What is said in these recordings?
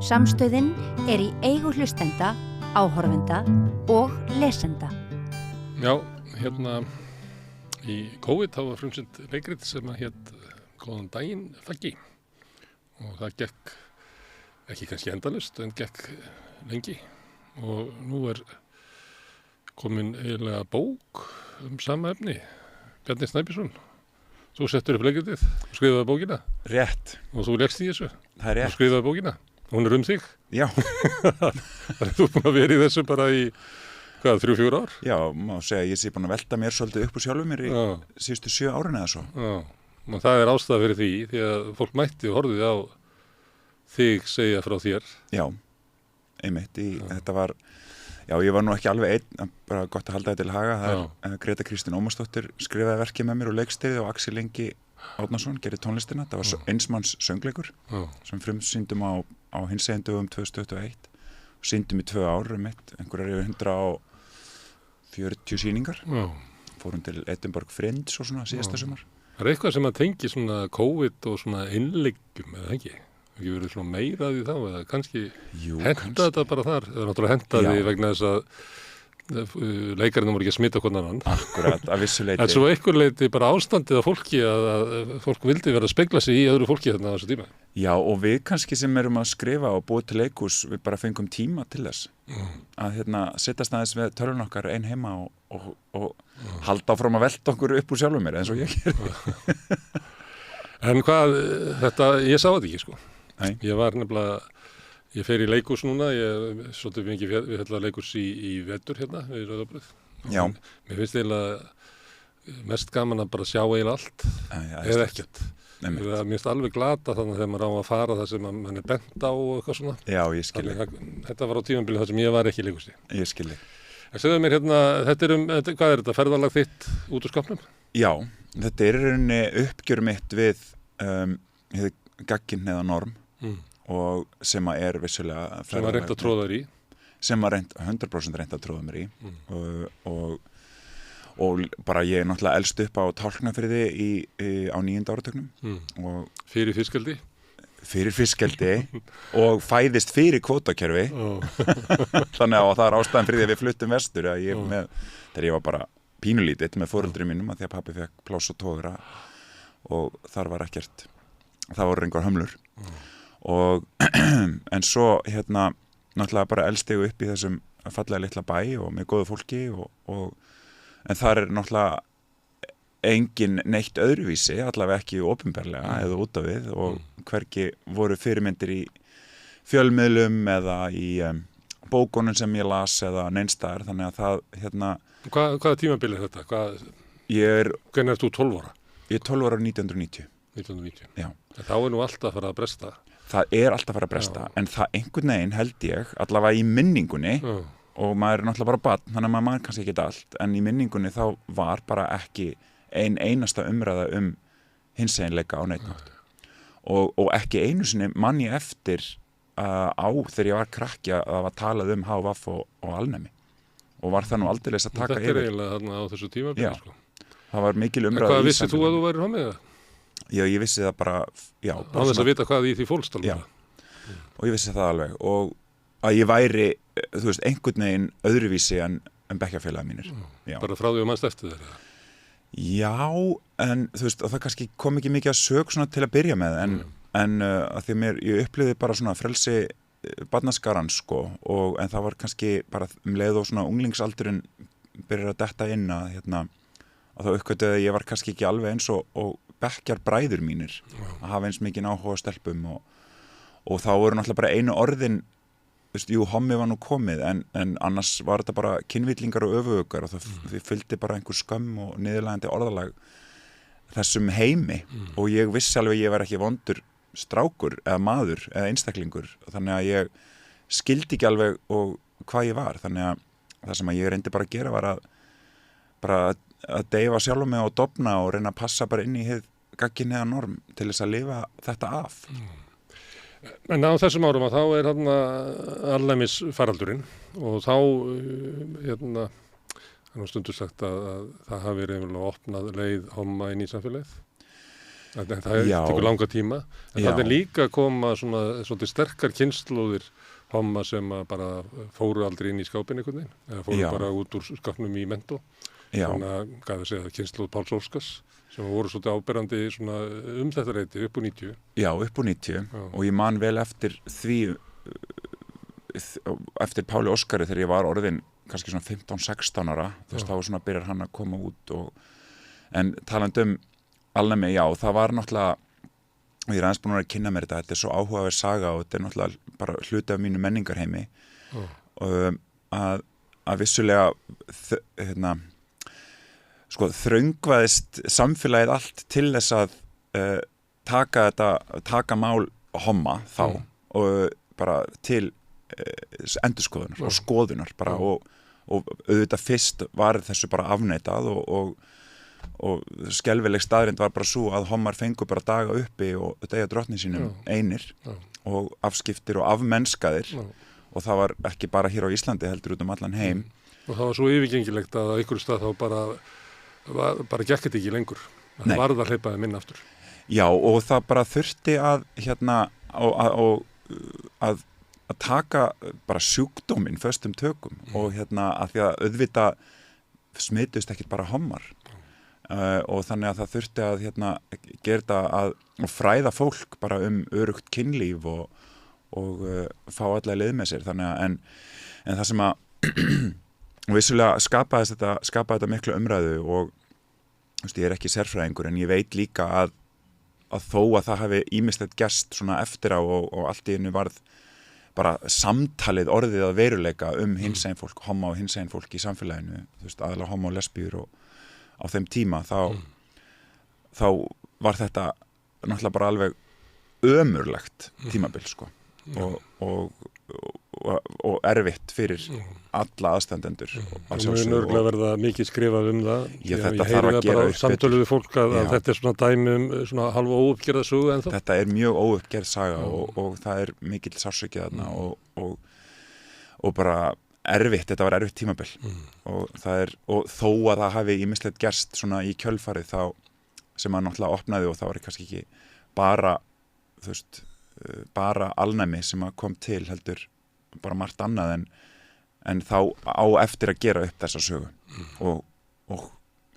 Samstöðin í eigu hlustenda, áhorfenda og lesenda. Já, í COVID þá var frumsýnt leikrit sem hét Góðan daginn, Faggi. Og það gekk, ekki kannski endalaust, en gekk lengi. Og nú komin eiginlega bók sama efni, Bjarni Snæbjörnsson. Þú settur upp leikritið og skrifaði bókina. Rétt. Og þú leggst í þessu. Það rétt. Og skrifaði bókina. Hún þig. Já. Þannig þú búin að vera í þessu bara í, 3-4 ár? Já, má segja, ég sé búin að velta mér svolítið upp úr sjálfum mér í síðustu 7 árin eða svo. Já, og það ástæða fyrir því að fólk mætti og horfði á þig segja frá þér. Já, einmitt. Þetta var, já, ég var nú ekki alveg einn, bara gott að halda þetta til haga. Það Greta Kristín Ómarsdóttir skrifaði verkið með mér og leikstýrði og Axel Ingi Árnason gerði tónlistina. Það var einsmanns söngleikur sem frumsýndum á hinsegin dögum 2021 og sýndum í 2 ár einhverjar yfir 140 sýningar. Fórum til Edinborg Fringe og svona síðasta sumar. Það eitthvað sem að tengi svona COVID og svona innleggjum, eða ekki? Ekki verið svona meira því þá, eða kannski henda þetta bara þar, eða náttúrulega henda því vegna þess að leikarinn voru ekki að smita hvernig annan. Akkurat, að vissu leyti. En svo einhver leyti bara ástandið af fólki að fólk vildi vera að spegla sig í öðru fólki þarna á þessu tíma. Já, og við kannski sem erum að skrifa og búið til leikhús, við bara fengum tíma til þess. Að sittast aðeins við tölvun okkar ein heima og halda áfram að velta okkur upp úr sjálfum mér eins og ég gerði. En ég sá þetta ekki sko. Nei. Ég var nefnilega, ég fer í leikhús núna, svolítið mikið við leikhús í vetur við Rauðabrauð. Já. Mér finnst eiginlega mest gaman að bara sjá eiginlega allt, eða ekkert. Mér finnst alveg glata þannig þegar maður á að fara það sem mann bent á og eitthvað svona. Já, ég skilji. Þetta var á tímabili þar sem ég var ekki í leikhúsi. Ég skilji. En segðu mér hvað er þetta, ferðalag þitt út úr skápnum? Já, þetta í rauninni uppgjör mitt við gagnkynhneigða norm. Og sem að vissulega sem var reynt að tróða þér í sem var 100% reynt að tróða mér í og bara ég náttúrulega elst upp á Tálknafirði á 9. áratugnum fyrir fiskeldi og fæðist fyrir kvótakerfi þannig að það ástæðan fyrir því að við fluttum vestur þegar ég var bara pínulítill með foreldrum mínum að því að pabbi fekk pláss og tóðra og þar var ekkert það voru engar hömlur en svo náttúrulega bara elst ég upp í þessum fallega litla bæ og með góðu fólki en þar náttúrulega engin neitt öðruvísi allavega ekki opinberlega eða út af við og hvergi voru fyrirmyndir í fjölmiðlum eða í bókunum sem ég las eða neinstaðar þannig að það Hvaða tímabil er þetta? Hvernig ert þú 12 ára? Ég er 12 ára 1990. 1990? Já. Þá nú alltaf að fara að bresta. Það alltaf að fara að bresta, en það einhvern veginn held ég, allavega í minningunni, og maður náttúrulega bara barn, þannig að maður kannski ekki allt, en í minningunni þá var bara ekki einasta umræða hinseginleika á neitt nátt. Og ekki einu sinni mann ég eftir þegar ég var krakki að það var talað HVF og alnæmi. Og var það nú aldeilis að taka yfir. Þetta eiginlega þarna á þessu tímabili, sko. Það var mikil umræða í samfélaginu. Hvað vissir þú að þú værir homið það? Já, ég vissi það bara, já. Á þess að vita hvað í því fólst alveg. Já, og ég vissi það alveg. Og að ég væri, þú veist, einhvern veginn öðruvísi en bekkjarfélagar mínir. Já. Bara frá því að mannst eftir þeirra? Já, en þú veist, það kannski kom ekki mikið að sög svona til að byrja með, en að því ég upplifði bara svona frelsi barnaskaran, sko, en það var kannski bara leið og svona unglingsaldurinn byrjar að detta inn að þá uppgötuði ég var kannski ekki alveg eins og bekkjar bræður mínir að hafa eins mikið áhuga á stelpum og þá voru náttúrulega bara einu orðin hommi var nú komið en annars var þetta bara kynvillingar og öfugar og það fylgdi bara einhver skömm og niðurlægjandi orðalag þessum heimi og ég vissi alveg ég var ekki vondur strákur eða maður eða einstaklingur þannig að ég skildi ekki alveg hvað ég var þannig að það sem ég reyndi bara að gera var að deyfa sjálfum mig og dofna og reyna að passa bara inn í gagnkynhneigða norm til þess að lifa þetta af. En á þessum árum að þá þarna alnæmis faraldurinn og þá stundu sagt að það hafi reynilega opnað leið homma inn í samfélagið. En það Já. tekur langa tíma. En Já. það er líka að koma svolítið sterkar kynslóðir homma sem að bara fóru aldrei inn í skápinn einhvern veginn, eða fóru Já. bara út úr skápnum í mentó. Já. Svona, hvað að segja, kynslóð Páls Óskars, sem voru svolítið áberandi svona þetta reyti upp úr 90. Já, upp úr 90 Já. og ég man vel eftir því, eftir Páli Óskari þegar ég var orðin kannski svona 15-16 ára, þú veist, þá svona byrjar hann að koma út en talandi alnæmi, já, það var náttúrulega, og ég er aðeins búin að kynna mér þetta er svo áhugaverð saga og þetta er náttúrulega bara hluti af mínu menningarheimi að vissulega sko þröngvaðist samfélagið allt til þess að taka mál homma þá og bara til endurskoðunar og skoðunar bara og auðvitað fyrst var þessu bara afneitað og skelfileg staðrind var bara svo að hommar fengu bara daga uppi og deyja drottni sínum einir og afskiptir og afmennskaðir og það var ekki bara hér á Íslandi heldur út allan heim. Og það var svo yfirgengilegt að á einhverju stað þá bara gekk þetta ekki lengur. Það varð að hleypaði minna aftur. Já, og það bara þurfti að að taka bara sjúkdóminn föstum tökum og að því að auðvitað smitust ekkert bara hommar og þannig að það þurfti að gera þetta og fræða fólk bara örugt kynlíf og fá alla leið með sér þannig að en það sem að vissulega skapaði þetta miklu umræðu og ég er ekki sérfræðingur en ég veit líka að þó að það hafi ýmislegt gerst svona eftir á og allt í einu varð bara samtalið orðið að veruleika hinsegin fólk, homma og hinsegin fólk í samfélaginu, þú veist, aðalega homma og lesbíur og á þeim tíma þá var þetta náttúrulega bara alveg ömurlegt tímabil sko og erfitt fyrir alla aðstandendur. Það mun örgulega verða mikið skrifað það. Já, þetta ég þarf að heyri gera það bara samtölu við fólk að þetta er svona dæmi svona halva óuppgerða sögu ennþá. Þetta er mjög óuppgerð saga og það er mikill sársauki þarna og bara erfitt, þetta var erfitt tímabil og þó að það hafi ýmislegt gerst svona í kjölfarið þá sem að náttúrulega opnaði og það var kannski ekki bara, þú veist, bara alnæmi sem að kom til heldur bara margt annað en þá á eftir að gera upp þessa sögu og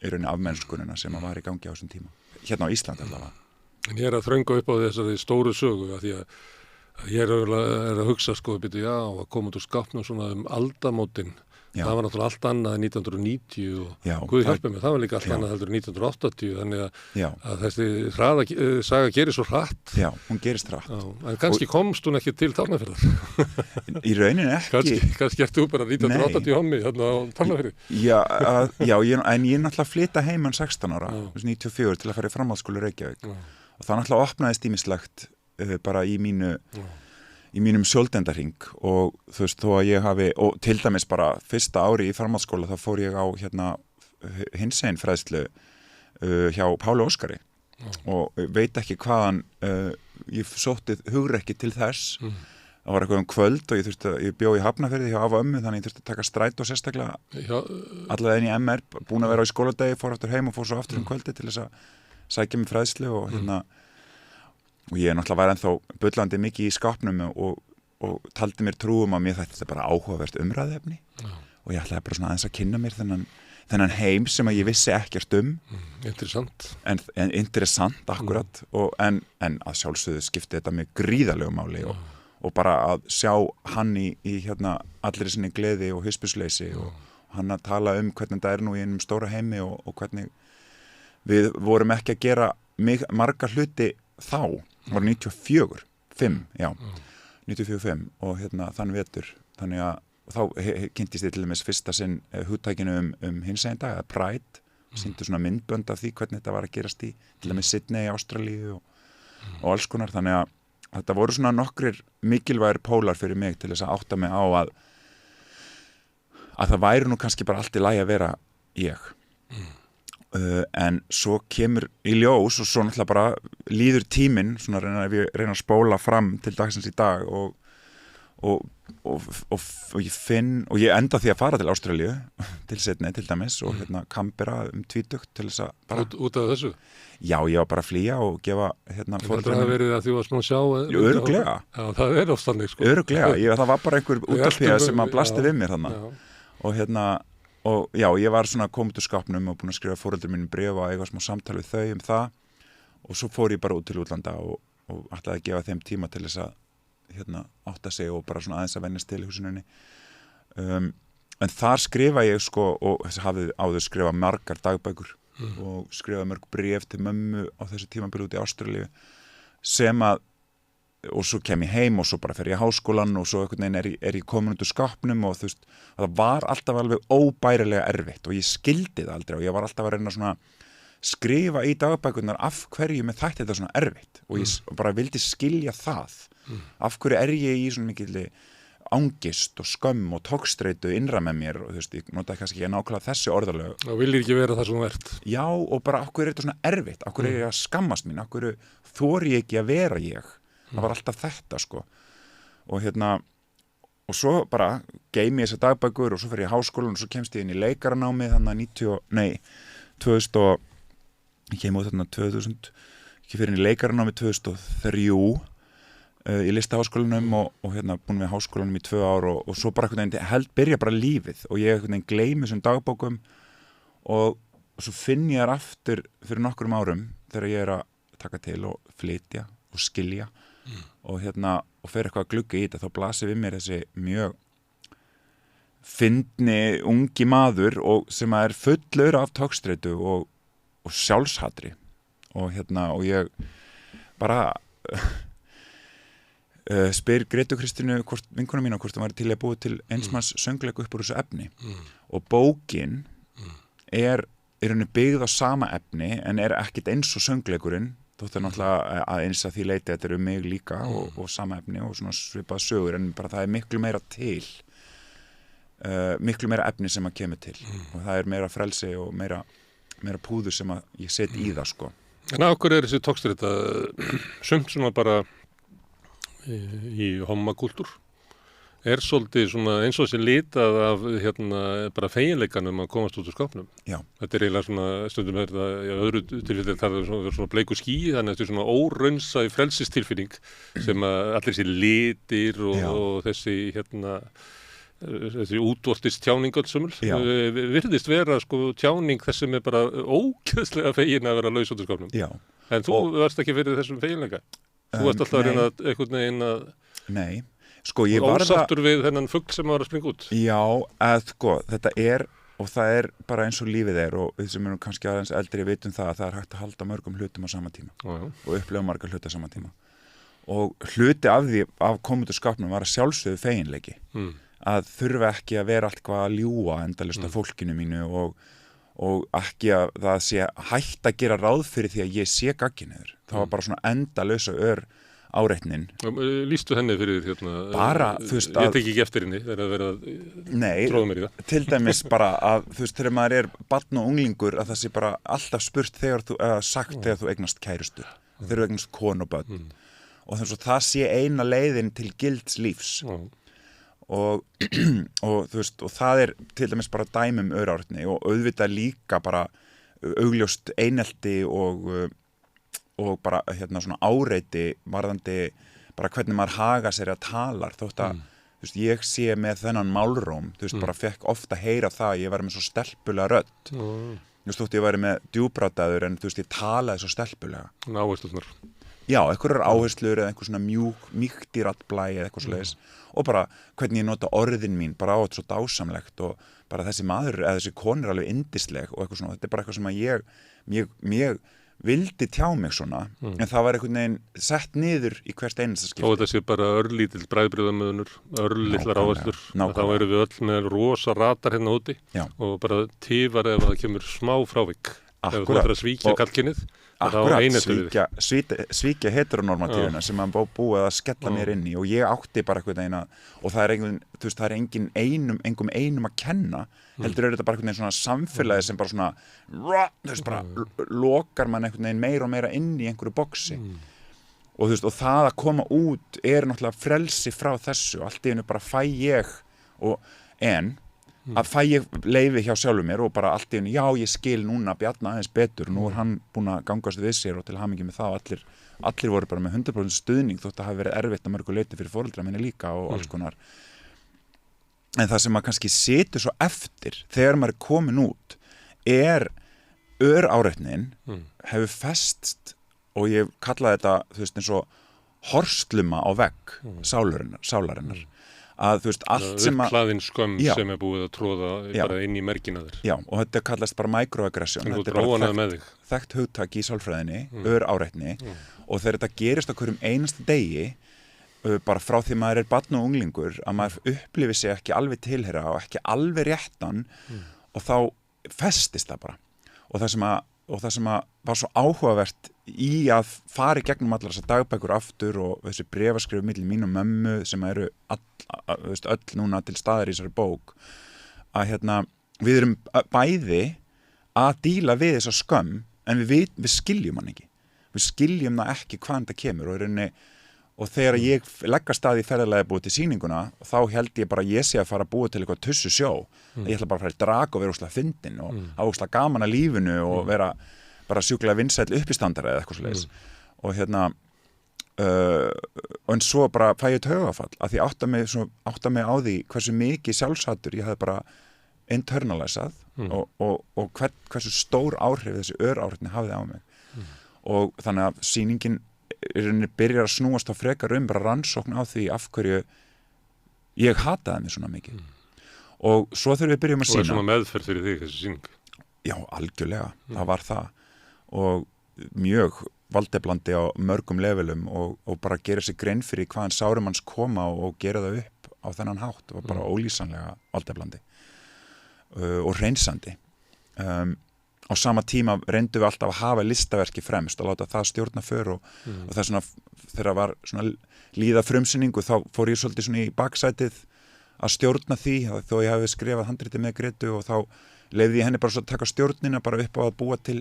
í rauninni afmennskunina sem að var í gangi á þessum tíma. Hérna á Íslandi allavega. En ég er að þrönga upp á þessari stóru sögu að því að ég er að hugsa sko að koma út úr skápnum svona aldamótin. Það var náttúrulega allt annað en 1990 og Guð hjálpi mér, það var líka allt annað heldur en 1980 þannig að þessi saga gerir svo hratt. Já, hún gerist hratt. En kannski komst hún ekki til Tálknafjarðar. Í rauninni ekki. Kannski ertu bara 1980 hommi hérna á Tálknafirði. Já, en ég náttúrulega flytta heimann 16 ára, 94 til að fara í framhaldsskóla í Reykjavík og það náttúrulega opnaðist ýmislegt bara í mínum sjóldendahring og þú veist þó að ég hafi og til dæmis bara fyrsta ári í framhaldsskóla þá fór ég á hinsegin fræðslu hjá Páli Óskari og veit ekki hvaðan ég sótti hugrekki til þess það var eitthvað kvöld og ég bjó í Hafnarfirði hjá afa ömmu þannig ég þurfti að taka strætó sérstaklega allavega inn í MR búin að vera á skóladegi, fór aftur heim og fór svo aftur kvöldi til þess að sækja mig fræðslu og ég náttúrulega var ennþá bullandi mikið í skápnum og taldi mér trúum að mér þetta bara áhugavert umræðefni og ég ætlaði bara svona aðeins að kynna mér þennan heim sem að ég vissi ekkert Interessant. En interessant, akkurat en að sjálfsögðu skipti þetta með gríðalegu máli og bara að sjá hann í allir sinni gleði og hyspusleysi og hann að tala hvernig þetta er nú í einum stóra heimi og hvernig við vorum ekki að gera marga hluti þá var 94, 5 og þann vetur þannig að þá kynntist ég til dæmis fyrsta sinn hugtækinu hinsegin dag, Pride sýndu svona myndbönd af því hvernig þetta var að gerast í til dæmis Sydney í Ástralíu og alls konar þannig að þetta voru svona nokkrir mikilvægir pólar fyrir mig til þess að átta mig á að það væri nú kannski bara allt í lagi að vera ég en svo kemur í ljós og svo náttúrulega bara líður tíminn svona ef ég reyna að spóla fram til dagsins í dag og og ég finn og ég enda því að fara til Ástralíu til Sydney til dæmis og Canberra 20 til þess að bara út af þessu? Já, ég var bara að flýja og gefa Það hafi verið að því að smá sjá Örugglega. Já, það er oft þannig sko. Örugglega, það var bara einhver útopía sem að blasti við mér þarna og já, ég var svona komið til skápnum og búin að skrifa foreldrum mínu bréf og eiga smá samtal við þau það og svo fór ég bara út til útlanda og ætlaði að gefa þeim tíma til þess að átta sig og bara svona aðeins að venjast til í húsinunni en þar skrifa ég sko og hafði áður skrifa margar dagbækur og skrifa mörg bréf til mömmu á þessu tímabili út í Ástralíu sem að og svo kem ég heim og svo bara fer ég í háskólan og svo einhvern veginn er ég komin út úr skápnum og þú veist, það var alltaf alveg óbærilega erfitt og ég skildi það aldrei og ég var alltaf að reyna svona skrifa í dagbækurnar af hverju með þætti þetta svona erfitt og ég bara vildi skilja það af hverju er ég í svona mikilli angist og skömm og togstreitu innra með mér og þú veist, ég notaði kannski ekki nákvæmlega þessi orðalög og viljið ekki vera það sem þú ert já og bara af hverju er þetta svona erfitt af hverju er ég að skammast mín, af hverju þori ég ekki að vera ég það var alltaf þetta sko og svo bara geymi ég þessar dagbækur og svo fer ég í háskólan og svo kemst ég inn í leikaranámið þannig að 2000 og ég kem út þarna 2000 ég fer inn í leikaranámið 2003 í listaháskólanum og búin við háskólanum í 2 ár og svo bara byrja bara lífið og ég gleymi þessum dagbókum og svo finn ég þar aftur fyrir nokkrum árum þegar ég er að taka til og flytja og skilja og fer eitthvað að glugga í þetta þá blasir við mér þessi mjög fyndni ungi maður og sem er fullur af togstreitu og sjálfshatri og ég bara spyr Gretu Kristínu vinkona mína hvort það væri til að búa til einsmanns söngleik upp úr þessu efni og bókin er í rauninni byggð á sama efni en er ekkit eins og söngleikurinn þótt er náttúrulega að eins að því leiti þetta mig líka og sama efni og svona svipað sögur en bara það er miklu meira til miklu meira efni sem að kemur til og það er meira frelsi og meira púður sem að ég set í það sko. En af hverju er þessi togstreita sumt svona bara í homakúltúr er svolítið svona eins og þessi litað af bara feginleikanum að komast út úr skápnum. Já. Þetta er eiginlega svona, stundum er það í öðru tilfelli það er svona bleiku ský, þannig að þetta er svona óraunsæ frelsistilfinning sem að allir þessi litir og þessi þessi útvortist tjáningöldsumul virðist vera sko tjáning þess sem er bara ógeðslega fegin að vera laus út úr skápnum. Já. En þú varst ekki fyrir þessum feginleika. Þú varst alltaf að reyna einhvern veginn að Nei. Sko, ég var ósáttur við þennan fugl sem var að springa út. Já, sko, þetta er og það er bara eins og lífið er og við sem erum kannski aðeins eldri vitum það að það er hægt að halda mörgum hlutum á sama tíma og upplifa margar hluti á sama tíma og hluti af því af komundu skápnum var að sjálfsögðu feginleiki að þurfa ekki að vera allt hvað að ljúga endalaust af fólkinu mínu og ekki að það sé hægt að gera ráð fyrir því að ég sé gagginniður. Það var bara svona endalausa áreitnin. Lýstu henni fyrir bara, þú veist ég tek ekki eftir henni þegar að vera tróða mér í það. Til dæmis bara að þú veist þegar maður er barn og unglingur að það sé bara alltaf spurt þegar þegar þú eignast kærustu þegar þú eignast konu og börn og þannig að það sé eina leiðin til gilds lífs og þú veist og það er til dæmis bara dæmum öráritni og auðvitað líka bara augljóst einelti og bara svona áreiti varðandi bara hvernig maður haga sér að talar þótt að þú veist, ég sé með þennan málróm þú veist, bara fekk ofta að heyra það að ég væri með svo stelpulega rödd þú veist, þótt ég væri með djúbrátaður en þú veist, ég talaði svo stelpulega áherslunar já, einhverjar áherslur eða einhver svona mýkt í raddblæ eða eitthvað svoleiðis og bara hvernig ég nota orðin mín bara á þetta svo dásamlegt og bara þessi maður eða þessi konur alveg yndisleg og eitthvað svona, þetta er bara eitthvað sem að ég vildi tjá mig svona en það var einhvern veginn sett niður í hvert einasta skipti. Og þetta sé bara örlítill bragðbrigðamöðunur, örlítlar áherslur þá erum við öll með rosa ratar hérna úti og bara tifar ef það kemur smá frávik ef þú ætlar að svíkja kallkynnið svíkja heteronormatífuna sem maður búið að skella mér inn í og ég átti bara einhvern veginn og það er engum einum að kenna heldur er þetta bara einhvern veginn svona samfélagi sem bara svona þú veist bara lokar mann einhvern veginn meira og meira inn í einhverju boksi og þú veist, og það að koma út náttúrulega frelsi frá þessu, allt í einu bara fæ ég að fæ ég leyfi hjá sjálfum mér og bara allt í einu, já, ég skil núna Bjarna aðeins betur, nú hann búinn að gangast við sér og til hamingju með það og allir voru bara með 100% stuðning þótt að hafi verið erfitt að mörgu leyti fyrir foreldra minni líka og alls konar. En það sem maður kannski situr svo eftir þegar maður komin út öráreitnin hefur festst og ég kallaði þetta, þú veist, eins og horsluma á vegg sálarinnar. Að þú veist, allt sem að upphlaðin skömm sem búið að tróða bara inn í mergina þér. Já, og þetta kallast bara microaggression. Þetta bara þekkt hugtak í sálfræðinni, öráreitni og þegar þetta gerist á hverjum einasta degi bara frá því maður barn og unglingur að maður upplifi sig ekki alveg tilheyra og ekki alveg réttan og þá festist það bara. Og það sem að var svo áhugavert í að fara í gegnum allar þessar dagbækur aftur og þessi bréfaskrif milli mín og mömmu sem eru öll núna til staðar í þessari bók að við erum bæði að díla við þessa skömm en við skiljum hann ekki. Við skiljum það ekki hvaðan það kemur og þegar ég legg af stað í ferðalagi búið til sýninguna þá held ég bara að ég sé að fara að búa til eitthvað tussu sjó. Ég ætla bara að fara í drag og vera óslega fyndin og hafa óslega gaman að lífinu og vera bara sjúklega vinsæll uppistandari eða eitthvað svoleiðis. Og en svo bara fæ ég taugafall að því átta mig á því hversu mikið sjálfshattur ég hafði bara internalisað og hversu stór áhrif þessi öráreitni hafði á mig. Og þannig að sýningin byrjar að snúast á frekar bara rannsókn á því af hverju ég hataði mig svona mikið. Og svo þegar við byrjum að sýna. Og svona meðferð fyrir þig þessi sýning? Já, algjörlega. Það var það. Og mjög valdeflandi á mörgum levelum og bara gera sér grein fyrir hvaðan sárum hans koma og gera það upp á þennan hátt og bara ólýsanlega valdeflandi og hreinsandi. Á sama tíma reyndum við alltaf að hafa listaverki fremst og láta það stjórna för og það svona, þegar var svona líða frumsýningu þá fór ég svolítið svona í baksætið að stjórna því þó ég hafi skrifað handritið með Gretu og þá leyfði ég henni bara svo að taka stjórnina bara upp á að búa til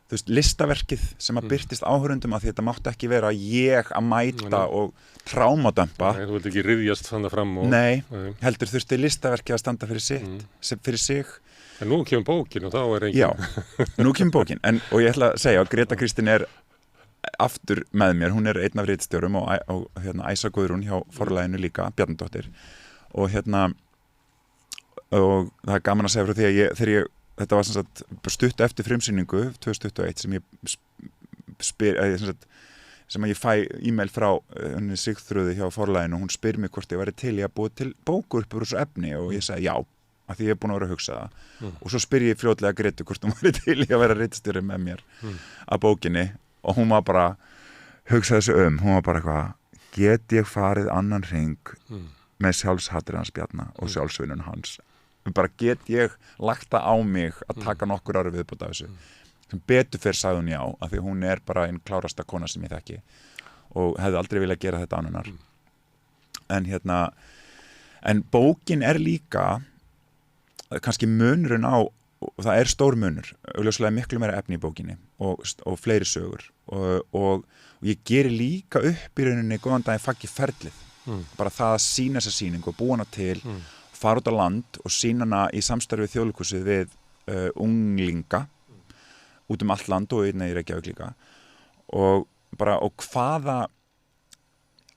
þú veist, listaverkið sem að birtist áhorfendum að því þetta mátti ekki vera ég að mæta og trámadömpa. Nei, þú vilt ekki ryðjast þannig fram og... Nei, heldur þurfti listaverkið að standa fyrir sig. En nú kemur bókin og þá engin... Já, nú kemur bókin. Og ég ætla að segja að Greta Kristín aftur með mér. Hún einn af ritstjórum og Æsa Guðrún hjá forlaginu líka, Bjarnadóttir. Og og það gaman að segja frá því að þetta var sem sagt stutt eftir frumsýningu 2021 sem ég fæ e-mail frá Sigþrúði hjá forlaginu og hún spyr mig hvort ég væri til í að búa til bókur upp úr þessu efni og ég segi já, af því ég búin að vera að hugsa það og svo spyr ég fljótlega Gretu hvort hún væri til í að vera ritstjóri með mér að bókinni og hún var bara hugsaði þessu hún var bara eitthvað, get ég farið annan hring með sjálfshattur hans Bjarna og sjálfsvinnun hans bara get ég lagt það á mig að taka nokkur ári viðbót af þessu sem betur fyrir sagði hún já af því hún bara einn klárasta kona sem ég þekki og hefði aldrei viljað gera þetta án hennar en bókin líka kannski munurinn á og það stór munur augljóslega miklu meira efni í bókinni og fleiri sögur og ég geri líka upp í rauninni góðan daginn faggi ferlið bara það að sýna þessa sýningu og búa hana til fara út á land og sýna hana í samstarfi Þjóðleikhúsið við unglinga út allt land og einnig í Reykjavík líka og hvaða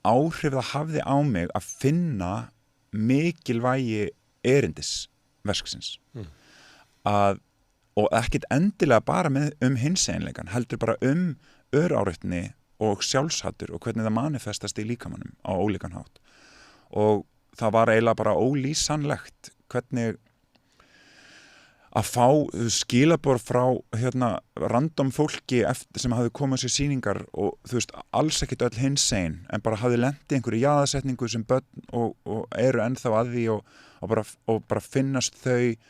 áhrif það hafði á mig að finna mikilvægi erindisverksins og ekkert endilega bara hinseinleikan heldur bara öráreitni og sjálfshattur og hvernig það manifestast í líkamannum á ólíkan hátt og það var eiginlega bara ólýsanlegt hvernig að fá skilaboð frá random fólki sem hafði komið sér sýningar og þú veist, alls ekkert öll hinsegin en bara hafði lent í einhverju jaðarsetningu sem börn og eru ennþá að því og bara finnast þau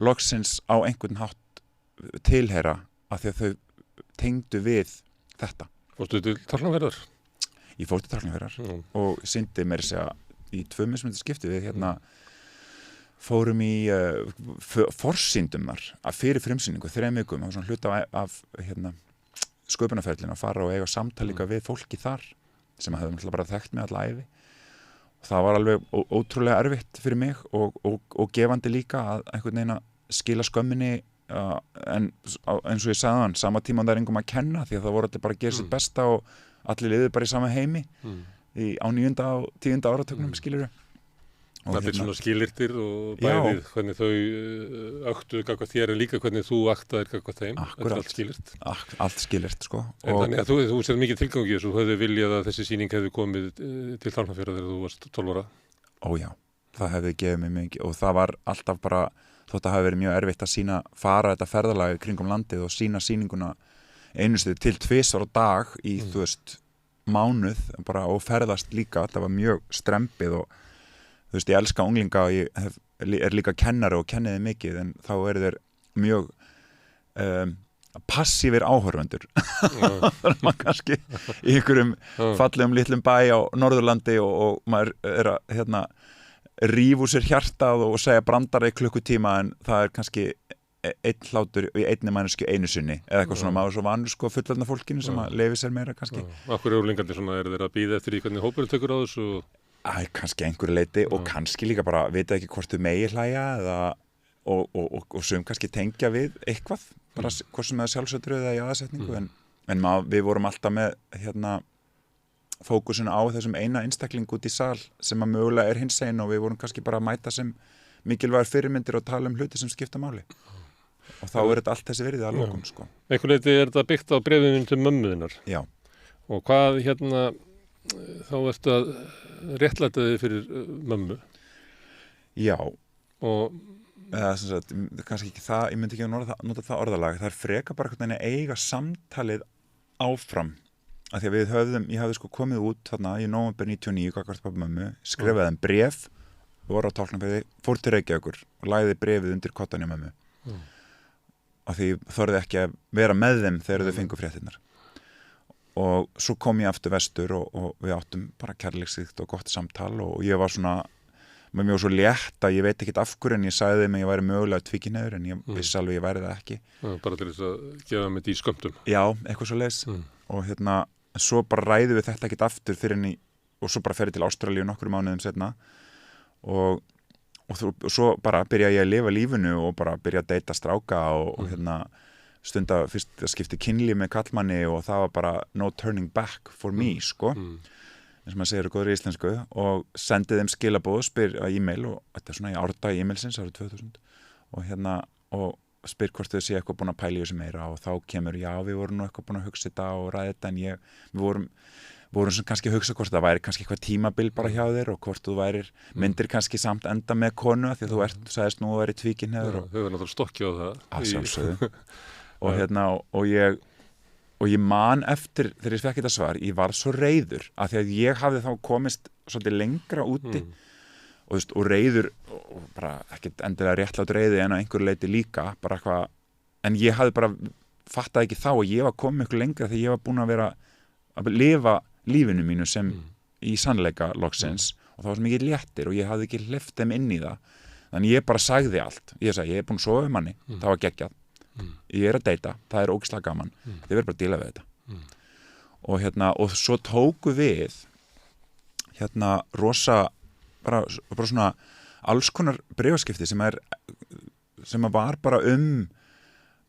loksins á einhvern hátt tilheyra af því að þau tengdu við þetta. Fórstu til Tálknafjarðar? Ég fór til Tálknafjarðar og syndi mér segja í 2 mismunandi skipti við fórum í forsýndum þar fyrir frumsýningu 3 vikum, það var svona hluta af sköpunarferlinu að fara og eiga samtal líka við fólki þar sem hefði náttúrulega bara þekkt mig alla ævi og það var alveg ótrúlega erfitt fyrir mig og gefandi líka að einhvern veginn að skila skömminni en eins og ég sagði hann sama tíma það engum að kenna því að það voru allir bara að gera sitt besta og allir liður bara í sama heimi á 9. og 10. áratögnum skilurðu. Það byrði svona skilyrtir og bæðið hvernig þau öktu gagvað þér en líka hvernig þú aktaðir gagvað þeim. Þetta er allt skilyrst. Allt skilyrst, sko. En þannig að þú sér mikið tilgangi þessu, þú hefði viljað að þessi sýning hefði komið til Tálknafjarðar þegar þú varst 12 ára. Ó já, það hefði gefið mig mikið og það var alltaf bara, þótt að hafi verið mjög erfitt að fara þetta ferðalagi kringum landið og sýna sýninguna einustu til 2 á dag í, þú veist, mánuð bara og ferðast líka, það var mjög strempið og þú veist, ég elska unglinga og ég er líka kennari og kenniði mikið en þá þeir mjög passífir áhorfendur þannig að maður kannski í einhverjum fallegum litlum bæ á Norðurlandi og maður að rífa úr sér hjartað og segja brandara í klukkutíma en það kannski einn hlátur í einni mannesku einu sinni eða eitthvað svona maður svo vanur sko fullorðna fólkinu sem að lefi sér meira kannski. Akkur unglingarnir svona þeir að bíða eftir í hvernig hópurinn tekur á þessu? Kannski einhverju leyti og kannski líka bara vita ekki hvort þau megi hlæja eða og sum kannski tengja við eitthvað bara hvort sem það sjálfsögðu eða jaðarsetningu en við vorum alltaf með fókusin á þessum eina einstakling út í sal sem að mögulega hinsegin og við vorum kannski bara að mæta sem mikilvægar fyrirmyndir og tala hluti sem skipta máli og þá þetta allt þessi virðið að lokum sko. Einhver leyti þetta byggt á bréfinu til mömmuðinnar? Já. Og hvað þá ertu að réttlæta þig fyrir mömmu? Já. Og kannski ekki það, ég myndi ekki að nota það orðalag, það freka bara hvernig að eiga samtalið áfram af því að ég hafði sko komið út þarna í nóvember 99 gagnvart pabba mömmu, skrifaði þeim bréf við vorum á Tálknafirði, fór til Reykjavíkur og lagði bréfið undir kottan í mömmu af því þorði ekki að vera með þeim þegar þau fengu fréttirnar og svo kom ég aftur vestur og við áttum bara kærleiksríkt og gott samtal og ég var svona með mjög svo létt að ég veit ekkert af hverju en ég sagði þeim að ég væri mögulega tvíkynhneigður en ég vissi alveg ég væri það ekki. Bara til þess að gefa mig í skömmtum. Já, eitthvað svo leis og svo bara ræðum við þetta ekkert aftur fyrir og svo bara fer ég til Ástralíu nokkrum mánuðum seinna og svo bara byrja ég að lifa lífinu og bara byrja að deyta stráka og stunda fyrst að skipti kynlíf með kallmanni og það var bara no turning back for me sko eins og maður segir góður í íslensku og sendið þeim skilaboð spyr að e-mail og þetta svona í árdag e-mailsins árið 2000 og spyr hvort þau sé eitthvað búin að pæla í þessu meira og þá kemur já við vorum nú eitthvað búin að hugsa þetta og ræða þetta en við vorum sem kannski að hugsa hvort það væri kannski eitthvað tímabil bara hjá þér og hvort þú værir myndir kannski samt enda með konu því að þú sagðist nú að væri tvíkynhneigður og þau verður náttúrulega stokki á það að sjálfsögðu og ég man eftir þegar ég fekk þetta svar ég var svo reiður af því að ég hafði þá komist svolítið lengra úti og reiður og bara ekkert endilega réttlátt reiði en á einhverju leiti líka bara eitthvað en ég hafði bara fattaði ekki þá og ég var komið miklu lengra þegar ég var búin að vera að lifa lífinu mínu sem í sannleika loksins og það var svo mikið léttir og ég hafði ekki hleypt þeim inn í það þannig ég bara sagði allt ég sagði ég er búin að sofa manni það var geggjað ég er að deyta, það er ógeðslega gaman þið verður bara að díla við þetta og svo tóku við rosa bara svona alls konar bréfaskipti sem var bara bara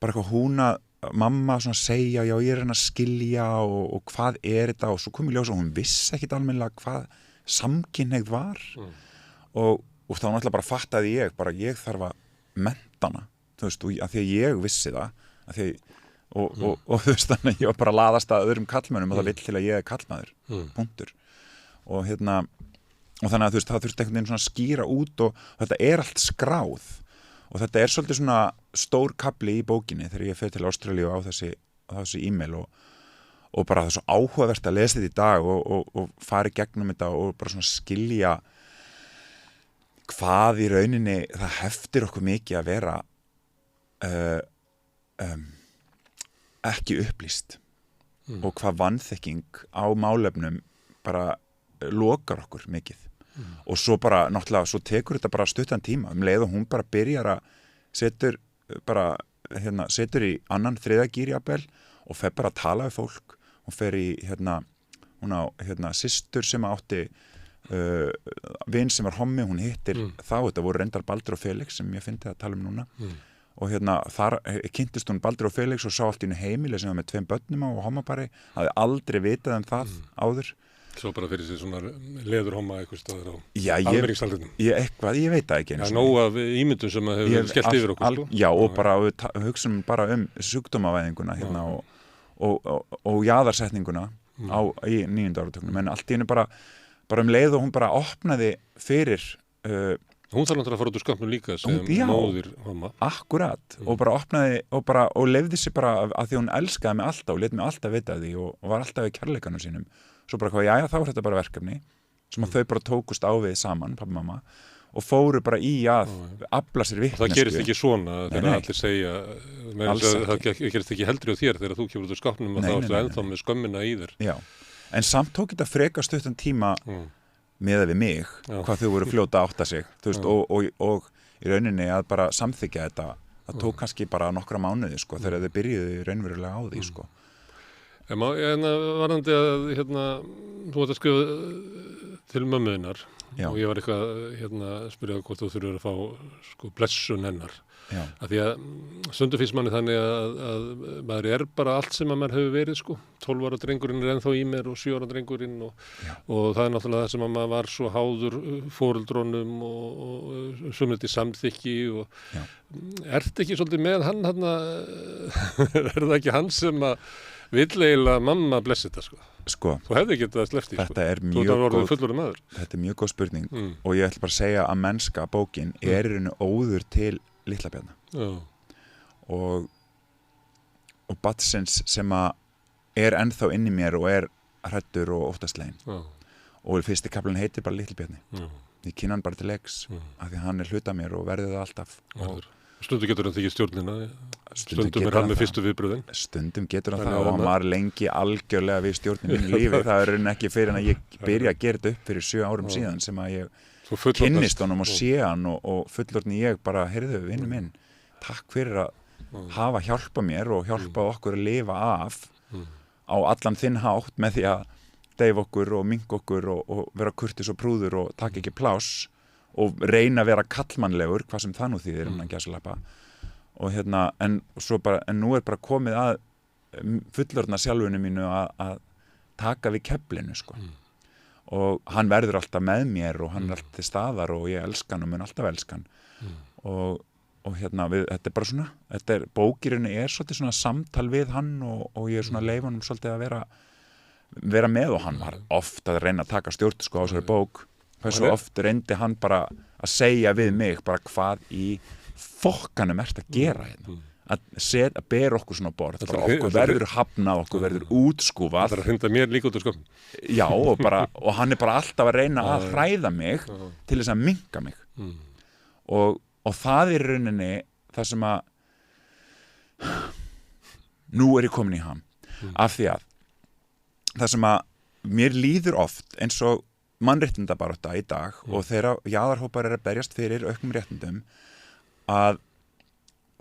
eitthvað hún að mamma svona segja já ég er að skilja og hvað er þetta og svo kom ég ljós og hún vissi ekkit almennilega hvað samkynhneigð var og þá náttúrulega bara fattaði ég þarf að mennta hana þú veist, og að því að ég vissi það og þú veist þannig að ég var bara að laðast að öðrum kallmönnum og það vill til að ég er kallmaður punktur og þannig að þú veist það þurfti einhvern veginn svona að skýra út og þetta er allt skráð og þetta er svolítið svona stór kafli í bókinni þegar ég fer til Ástralíu á þessi e-mail og bara það er svo áhugavert að lesa þetta í dag og fara í gegnum þetta og bara svona skilja hvað í rauninni það heftir okkur mikið að vera ekki upplýst og hvað vanþekking á málefnum bara lokar okkur mikið og svo bara náttúrulega svo tekur þetta bara stuttan tíma leið og hún bara byrjar að setur í annan þriðja gír jafnvel og fer bara að tala við fólk og fer í hún á systur sem átti vin sem var hommi, hún hittir þetta voru reyndar Baldur og Felix sem ég fyndi að tala um núna og þar kynntist hún Baldur og Felix og sá allt í einu heimili sem var með 2 börnum á og hommapari, hafði aldrei vitað um það áður. Svo bara fyrir sig svona leðurhomma eitthvað staður á almenningssalernum. Ég veit það ekki. Það er nóg af ímyndum sem hefur skellt yfir okkur. Já, og bara við hugsaum bara um sjúkdómavæðinguna og jaðarsetninguna í 9. áratugnum, en allt í einu bara leið og hún bara opnaði fyrir hún þarf náttúrulega að fara út úr skömmum líka sem móðir homma. Akkurat, og bara opnaði og leyfði sig bara að því hún elskaði mig alltaf og lét mig alltaf vita því og var alltaf í kærleikanum sínum. Svo bara þá er þetta bara verkefni sem að þau bara tókust á við saman, pappa og mamma, og fóru bara í að afla sér vitneskju. Það gerist ekki svona þegar allir segja, það gerist ekki heldur á þér þegar þú kemur út úr skápnum og þá ertu ennþá með skömmina í þér. Já, en samt tók þetta frekar stuttan tíma miðað við mig, hvað þau voru fljóta að átta sig, þú veist, og í rauninni að bara samþykja þetta, það tók kannski bara nokkra mánuði, sko, þegar þau byrjuðu raunverulega á því, sko. Varðandi að þú ert að skrifa til mömmuðinnar og ég var eitthvað að spyrja hvort þú þurfur að fá blessun hennar. Af því að stundum finnst manni þannig að maður bara allt sem að maður hefur verið 12 ára drengurinn ennþá í mér og 7 ára drengurinn og það náttúrulega það sem að maður var svo háður foreldrónum og sumliti samþykki og ertu ekki svolítið með hann það ekki hann sem að vill eiginlega mamma blessi þetta þú hefði getað sleppt í þetta er mjög góð spurning og ég ætla bara að segja að mennska bókin er í rauninu óður til Litla Bjarna og badsins sem að er ennþá inn í mér og er hræddur og óttaslegin og fyrsti kaflinn heitir bara Litli Bjarni ég kynna hann bara til leiks af því að hann er hluta mér og verði það alltaf Stundum getur hann tekið stjórnina stundum er hann með fyrstu viðbröðin stundum getur hann það og hann var lengi algjörlega við stjórnin mínu lífi það er ekki fyrir en að ég byrja að gera þetta upp fyrir 7 árum síðan sem að ég kynnist honum og sé hann og fullorðni ég bara, heyrðu, vinnu minn takk fyrir að hafa hjálpa mér og hjálpa okkur að lifa af á allan þinn hátt með því að deyfa okkur og minka okkur og vera kurteis og prúður og taka ekki pláss og reyna að vera kallmannlegur hvað sem það nú þýðir að gæsalappa og en nú er bara komið að fullorðna sjálfunu mínu að taka við keflinu og hann verður alltaf með mér og hann er alltaf til staðar og ég elska hann og mun alltaf elska hann og þetta er bara svona bókirinn er svolítið svona samtal við hann og ég er svona leif honum svolítið að vera með og hann var oft að reyna að taka stjórn á þessari bók hversu oft reyndi hann bara að segja við mig bara hvað í fokkanum ert að gera að bera okkur svona borð okkur verður hafnað, okkur verður útskúfað það er að hrinda mér líka út úr skapnum já og hann er bara alltaf að reyna að hræða mig til þess að minnka mig og það er rauninni það sem að nú er ég komin í hann af því að það sem að mér líður oft eins og mannréttindabarátta í dag og þeirra jaðarhópar að berjast fyrir auknum réttindum að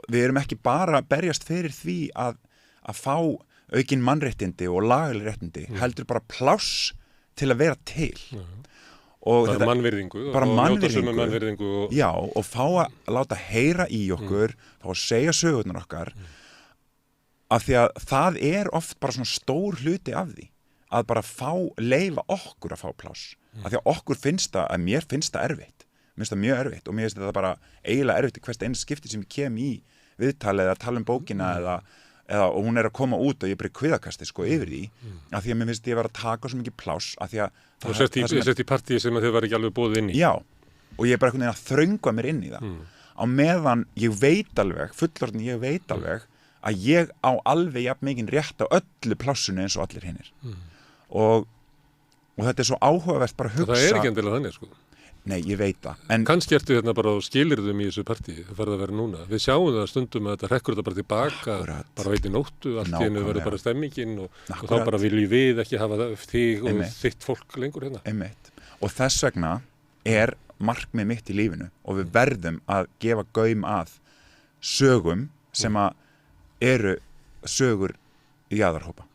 við erum ekki bara að berjast fyrir því að fá aukin mannréttindi og lagaleg réttindi heldur bara pláss til að vera til og bara mannvirðingu og já og fá að láta heyra í okkur fá að segja sögurnar okkar af því að það er oft bara svona stór hluti af því að bara leyfa okkur að fá pláss af því að okkur finnst það, að mér finnst það erfitt mér finnst það mjög erfitt og mér finnst það bara eiginlega erfitt í hvert einu skipti sem ég kem í viðtalið eða tala um bókina eða og hún er að koma út og ég bara kviðakasti yfir því af því að mér finnst ég að vera að taka svo mikið pláss af því að þú sett í partíi sem þau var ekki alveg boðið inn í já, og ég er bara einhvern veginn að þröngva mér inn í það á meðan ég veit alveg fullorðin ég veit alveg að ég á alveg jafn mikinn rétt á öllu plássunni eins og allir hinnir og þetta er svo áhugavert bara að hugsa það er ekki endilega þannig nei, ég veit það kannski ertu bara á skilyrðum í þessu partíi það farið að vera núna við sjáum það stundum að þetta rekkur þetta bara tilbaka bara veit í nóttu allt í hennu verður bara stemmingin og þá bara viljum við ekki hafa þig og þitt fólk lengur og þess vegna er markmið mitt í lífinu og við verðum að gefa gaum að sögum sem að eru sögur jaðarhópa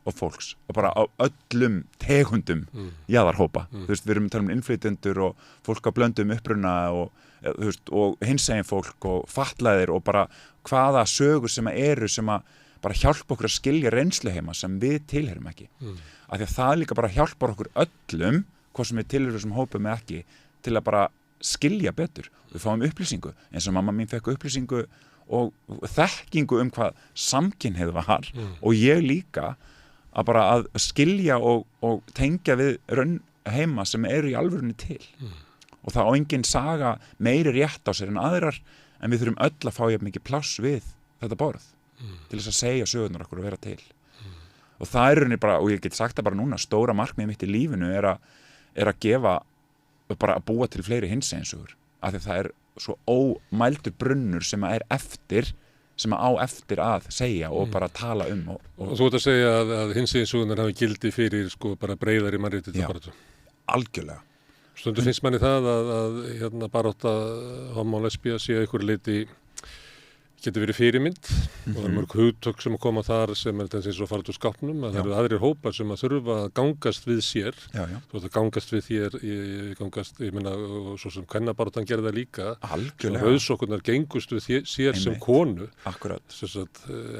og fólks og bara á öllum tegundum jaðarhópa. Þú veist, við erum að tala um innflytjendur og fólk á blöndum uppruna þú veist, og hinsegin fólk og fatlaðir og bara hvaða sögur sem eru sem að bara hjálpa okkur að skilja reynsluheima sem við tilheyrum ekki. Af því að það líka bara hjálpar okkur öllum, hvað sem við tilheyrum sem hópum eða ekki, til að bara skilja betur. Við fáum upplýsingu, eins og mamma mín fekk upplýsingu og þekkingu hvað samkynhneigð var og ég líka að bara að skilja og tengja við raunheima sem eru í alvörunni til. Og það á engin saga meiri rétt á sér en aðrar en við þurfum öll að fá jafn mikið pláss við þetta borð til þess að segja sögurnar okkur að vera til. Og það er rauninni bara, og ég get sagt það bara núna, stóra markmið mitt í lífinu er að gefa, bara að búa til fleiri hinsegin sögur. Af því það er svo ómældur brunnur sem er eftir, sem á eftir að segja og bara tala um. Og þú ert að segja að hinsegin sögurnar hafi gildi fyrir sko bara breiðari mannréttindabaráttu. Algjörlega. Stundum finnst manni það að barátta homo og lesbía sé að einhverju leyti getur verið fyrirmynd og það er mörg hugtök sem að koma þar sem er þess að fara út úr skápnum að það eru aðrir hópar sem að þurfa að gangast við sér. Þú veist að gangast við þér, ég meina, og svo sem kvennabaráttan gerði það líka. Algjörlega. Rauðsokkurnar gengust við sér sem konu. Akkurat.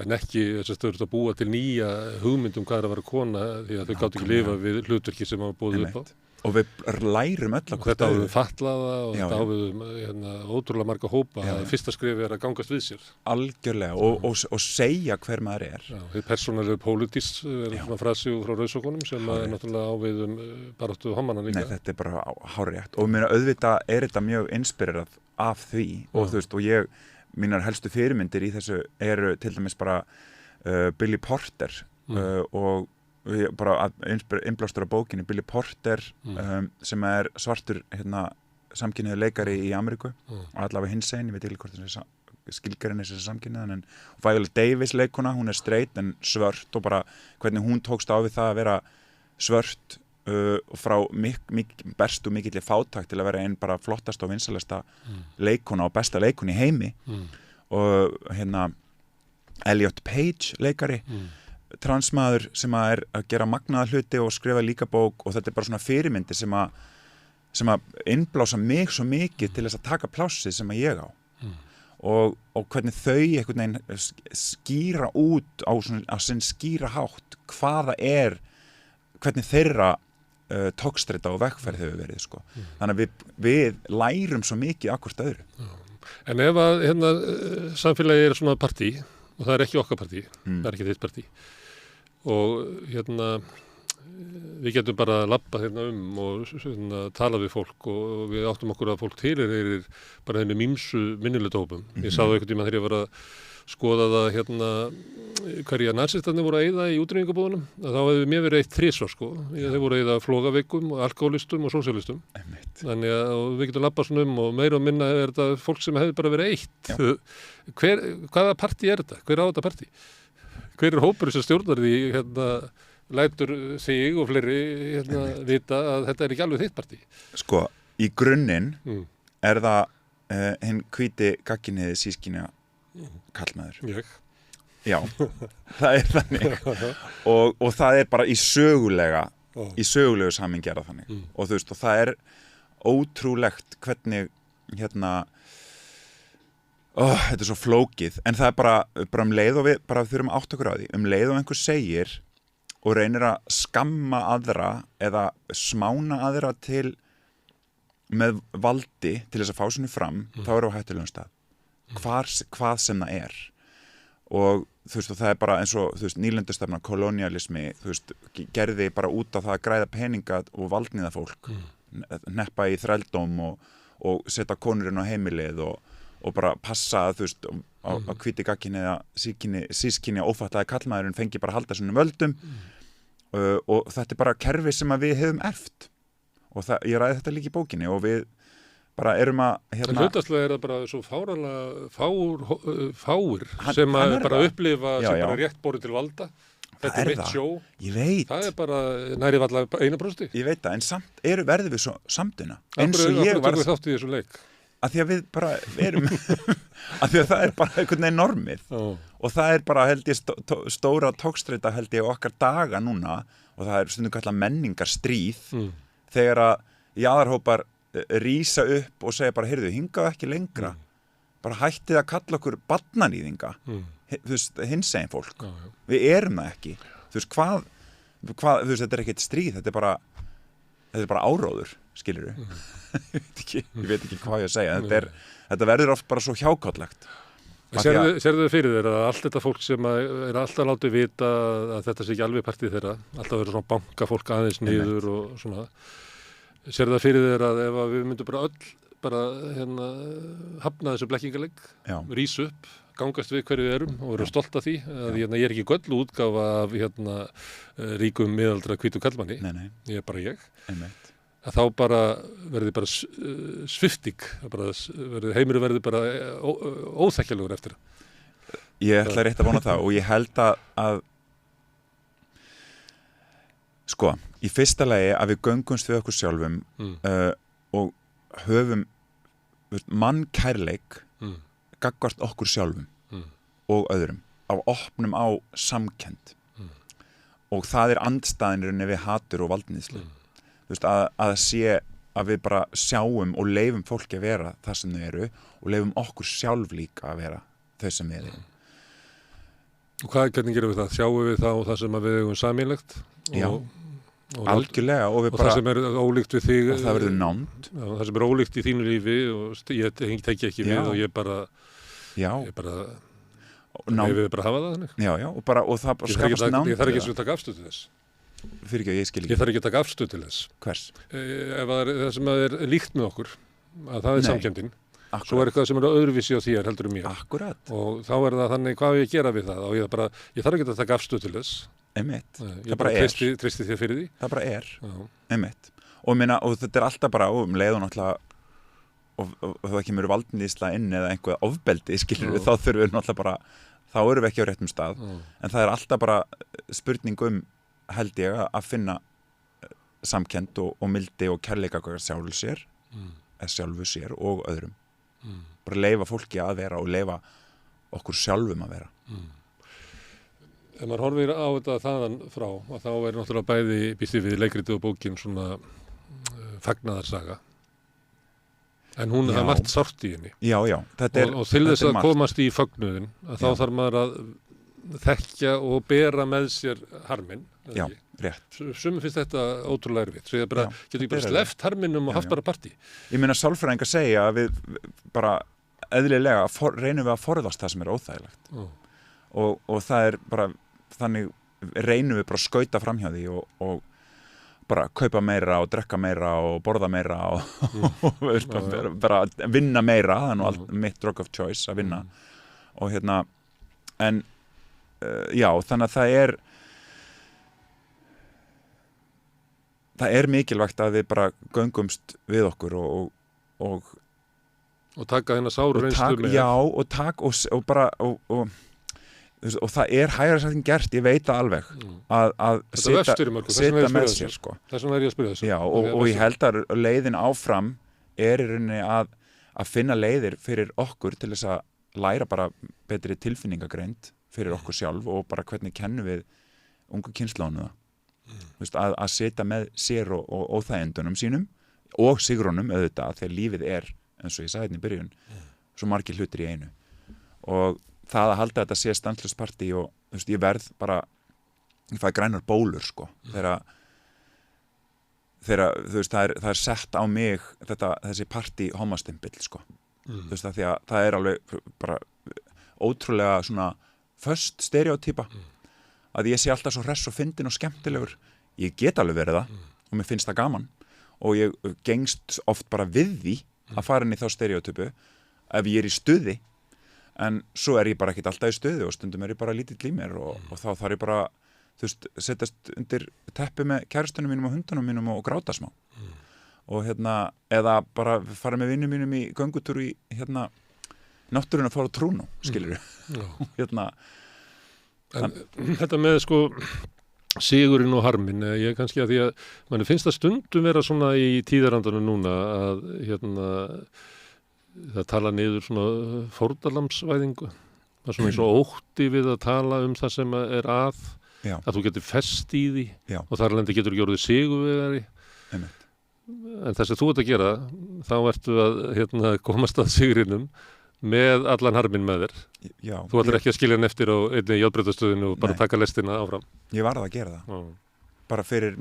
En ekki þess að þau eru að búa til nýja hugmyndum hvað er að vera kona því að þau gátt ekki lifa við hlutverki sem hafa búið upp á. Og við lærum öll og þetta á við fatlaða og þetta á við ótrúlega marga hópa að fyrsta skrifi er að gangast við sér. Algjörlega og segja hver maður er. Hið persónulega pólitískt er svona frasi frá rauðsokkunum sem er náttúrulega á við baráttu hommana líka. Nei, þetta er bara hárrétt og mér auðvitað er þetta mjög inspirerað af því og þú veist og mínar helstu fyrirmyndir í þessu eru til dæmis bara Billy Porter og bara innblástur af bókinni Billy Porter sem er svartur samkynhneigður leikari í Ameríku og allavega hinsegin, ég veit ekki hvort það er skilgrein þessi samkynhneigðan en Viola Davis leikona, hún er straight en svört og bara hvernig hún tókst á við það að vera svört frá bestu mikilli fátækt til að vera einn bara flottasta og vinsalasta leikona og besta leikona í heimi og Elliot Page leikari transmaður sem að gera magnaða hluti og skrifa líka bók og þetta er bara svona fyrirmyndir sem að innblása mig svo mikið til þess að taka plássið sem að ég á og hvernig þau einhvern veginn skýra út á sinn skýra hátt hvaða hvernig þeirra tókstreita og vegferð hefur verið sko. Þannig að við lærum svo mikið akkurt öðru. En ef að samfélagi er svona partí og það er ekki okkar partí, það er ekki þitt partí og við getum bara að labba og tala við fólk og við áttum okkur að fólk tilheyrir bara þennum ýmsu minnihlutahópum. Ég sá það einhvern tímann þegar ég var að skoða það hverja nasistarnir voru að eyða í útrýmingabúðunum þá hefði mér verið eitt þrisvar sko. Þeir voru að eyða flogaveikum og alkoholistum og sósíalistum. Þannig að við getum labbað svona og meira og minna er þetta fólk sem hefði bara verið eitt. Hvaða partí er þetta? Hver á þetta partí? Hver er hópur sem stjórnar því lætur þig og fleiri vita að þetta er ekki alveg þitt partí? Sko, í grunninn er það hinn hvíti gagginniði sískynja kallmaður. Já, það er þannig og það er bara í sögulegu samhengi er það þannig og þú veist og það er ótrúlegt hvernig þetta er svo flókið en það er bara leið og við bara þurfum átt okkur á því leið og einhver segir og reynir að skamma aðra eða smána aðra til með valdi til þess að fá sinni fram þá er á hættulegum stað hvað sem það er og þú veist og það er bara eins og þú veist nýlendustefna, kolonialismi þú veist gerði bara út á það að græða peninga og valdniða fólk neppa í þrældóm og setja konurinn á heimilið og bara passa að þú veist á hvíti gagginni eða sískynja ófattaði kallmaðurinn fengi bara að halda svona völdum og þetta er bara kerfi sem að við hefum erft og ég ræði þetta líka í bókinni og við bara erum að En hlutastlega er það bara svo fáir sem að bara upplifa sem bara rétt borið til valda þetta er mitt sjó ég veit það er bara nærið allavega 1%. Ég veit það, en samt verðum við svo samtuna eins og ég var þátt í þessu leik að því að við bara erum að því að það er bara einhvern veginn normið og það er bara held ég stóra tókstreita held ég okkar daga núna og það er stundum kallað menningarstríð þegar að jaðarhópar rísa upp og segja bara heyrðu, hingað ekki lengra bara hættið að kalla okkur barnanýðinga þú veist, hinsegin fólk við erum það ekki þú veist, hvað þú veist, þetta er ekkert stríð þetta er bara áróður skilurðu ég veit ekki hvað ég að segja þetta verður oft bara svo hjákátlegt Sérðu þið fyrir þér að allt þetta fólk sem er alltaf látið vita að þetta sé ekki alveg partið þeirra alltaf verður svona bankafólk aðeins niður og svona sérðu það fyrir þér að ef við myndum bara öll hafna þessu blekkingarleik rís upp, gangast við hverju við erum og vera stolt af því að ég er ekki göllu útgáfa af ríkum miðaldra hvítu kallmanni ég er bara ég að þá bara verði bara svifting heimurinn verði bara óþekkjalegur eftir Ég ætla rétt að vona það og ég held að sko, í fyrsta lagi að við göngumst við okkur sjálfum og höfum mannkærleik gagnvart okkur sjálfum og öðrum opnum á samkennd og það er andstæðinurinn við hatur og valdníðslu þú veist, að sé að við bara sjáum og leifum fólki að vera það sem þau eru og leifum okkur sjálf líka að vera þau sem við erum Og hvernig gerum við það? Sjáum við það sem við eigum sameiginlegt? Já, algjörlega og það sem er ólíkt við þig og það verður nánd það sem er ólíkt í þínu lífi og ég teki ekki við og ég bara ef við bara hafa það þannig og það bara skapast nánd Ég þarf ekki að taka afstöð til þess Fyrir ekki, ég skil ekki Ég þarf ekki að taka afstöð til þess Hvers? Ef það sem er líkt með okkur að það er samkenndin svo er eitthvað sem er öðruvísi á þér heldur mér Akkurat og þá er það þannig hvað ég gera við það og ég þarf ekki að taka afstöð til þess það bara er treysti þér fyrir því það bara er og þetta er alltaf bara og leið og náttúrulega og það kemur valdníðsla inn eða einhvað ofbeldi skilur við þá þurfum við náttúrulega bara þá erum við ekki á réttum stað en það er alltaf bara spurning held ég að finna samkennd og mildi og kærleika sjálfu sér og öðrum bara leyfa fólki að vera og leyfa okkur sjálfum að vera Ef maður horfir á þetta þaðan frá og þá er náttúrulega bæði býst við leikritið og bókin svona fagnaðarsaga en hún er margt sárt í henni og til þess að komast í fögnuðin að þá þarf maður að þekkja og bera með sér harminn rétt Sumum finnst þetta ótrúlega erfitt svo getur ekki bara sleppt harminnum og haft bara partí Ég meina sálfræðingar segja að við bara eðlilega reynum við að forðast það sem er óþægilegt og það er bara þannig reynum við bara að skauta framhjá því og bara kaupa meira og drekka meira og borða meira og bara vinna meira það er nú mitt drug of choice að vinna og en þannig að það er mikilvægt að við bara göngumst við okkur og taka þennan sáru reynslu með og það er hægara sagt en gert, ég veit það alveg að setja með sér sko. Þess vegna er ég að spyrja þessu og ég held að leiðin áfram er í rauninni að finna leiðir fyrir okkur til þess að læra bara betri tilfinningagreind fyrir okkur sjálf og bara hvernig kennum við ungu kynslónu það að setja með sér og óþægindunum sínum og sigrónum auðvitað þegar lífið er eins og ég sagði hérna í byrjun svo margir hlutir í einu og það að halda þetta sé stanslust partí og ég verð bara ég fæ grænar bólur sko þegar það er sett á mig þessi partí homastimpill sko því að það er alveg bara ótrúlega svona föst stereotýpa að ég sé alltaf svo hress og fyndin og skemmtilegur ég get alveg verið það og mér finnst það gaman og ég gengst oft bara við því að fara inn í þá stereotypu ef ég er í stuði en svo er ég bara ekkert alltaf í stuði og stundum er ég bara lítill í mér og þá þarf ég bara setjast undir teppi með kærastunum mínum og hundunum mínum og gráta smá og eða bara fara með vinnum mínum í göngutúr í náttúruna að fara á trúnu skilur En þetta með sko sigurinn og harminn, ég kannski að því að manni finnst það stundum vera svona í tíðarandanum núna að það tala niður svona fórnarlambsvæðingu. Það er svona eins og ótti við að tala það sem að Já. þú getur fest í því Já. og þar alveg getur ekki orðið sigurvegari. Einmitt. En það sem þú ert að gera, þá ertu að komast að sigrinum með allan harminn með þér. Já. Þú ætlar ekki að skilja hann eftir á einni járnbrautastöðinu og bara Nei. taka lestina áfram. Ég varð að gera það. Bara fyrir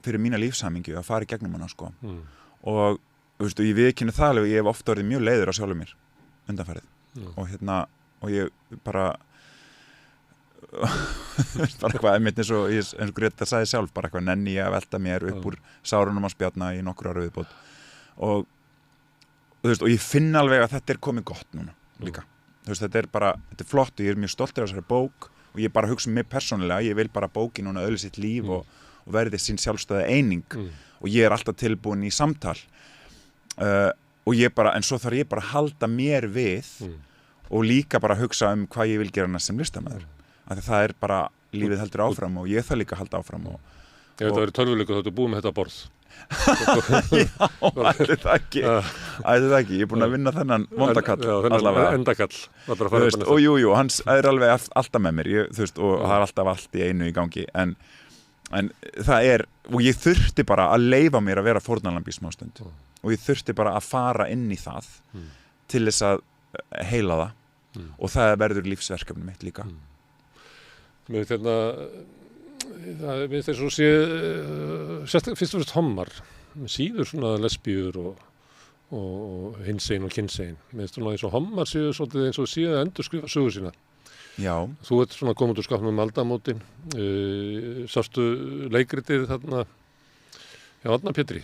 fyrir mína lífshamingju að fara í gegnum hana, sko. Og, þú veist, ég viðurkenni það alveg, ég hef ofta orðið mjög leiður á sjálfum mér undanfarið. Og ég bara bara eitthvað einmitt eins og Greta sagði sjálf, bara eitthvað nenni ég að velta mér upp úr sárunum á Spjarna í nokkur ára viðbót og þú veist, og ég finn alveg að þetta er komið gott núna líka, þú veist, þetta er flott og ég er mjög stoltur af þessari bók og ég bara hugsa mig persónulega, ég vil bara bóki núna öðlu sitt líf og verði sín sjálfstæða eining og ég er alltaf tilbúin í samtal og ég bara, en svo þarf ég bara að halda mér við og líka bara hugsa hvað ég vil gera næst sem listamaður af því það er bara, lífið heldur áfram og ég þarf líka að halda áfram Ef þetta verið tölvuleikur þá ertu búið með þetta borð. Já, ætli það ekki. Ég er búin að vinna þennan vondakall allavega. Endakall. Og jú, hans er alveg alltaf með mér, þú veist, og það er alltaf allt í einu í gangi, en það er, og ég þurfti bara að leyfa mér að vera fórnarlamb í smástund og ég þurfti bara að fara inn í það til þess að heila það og það verður lífsverkefni mitt líka. Mér finnst það eins og sé fyrst og fremst hommar síður svona lesbíur og hinsegin og kynsegin. Mér finnst svona eins og hommar séu svolítið eins og séu að endurskrifa sögu sína. Já. Þú ert svona komið úr skápnum um aldamótin. Sástu leikritið þarna hjá Árna Pétri?